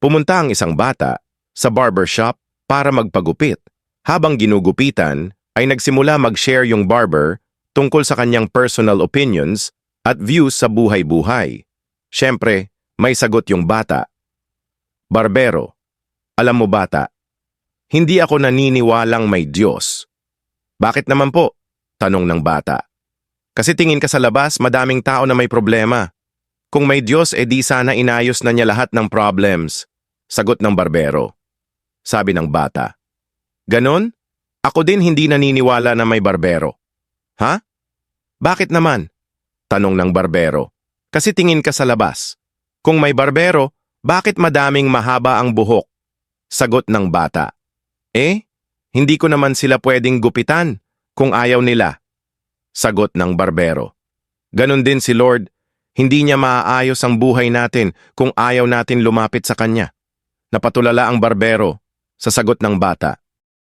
Pumunta ang isang bata sa barbershop para magpagupit. Habang ginugupitan, ay nagsimula mag-share yung barber tungkol sa kanyang personal opinions at views sa buhay-buhay. Siyempre, may sagot yung bata. Barbero, alam mo bata, hindi ako naniniwalang may Diyos. Bakit naman po? Tanong ng bata. Kasi tingin ka sa labas, madaming tao na may problema. Kung may Diyos, di sana inayos na niya lahat ng problems. Sagot ng barbero. Sabi ng bata. Ganon? Ako din hindi naniniwala na may barbero. Ha? Bakit naman? Tanong ng barbero. Kasi tingin ka sa labas. Kung may barbero, bakit madaming mahaba ang buhok? Sagot ng bata. Hindi ko naman sila pwedeng gupitan kung ayaw nila. Sagot ng barbero. Ganon din si Lord, hindi niya maaayos ang buhay natin kung ayaw natin lumapit sa Kanya. Napatulala ang barbero sa sagot ng bata.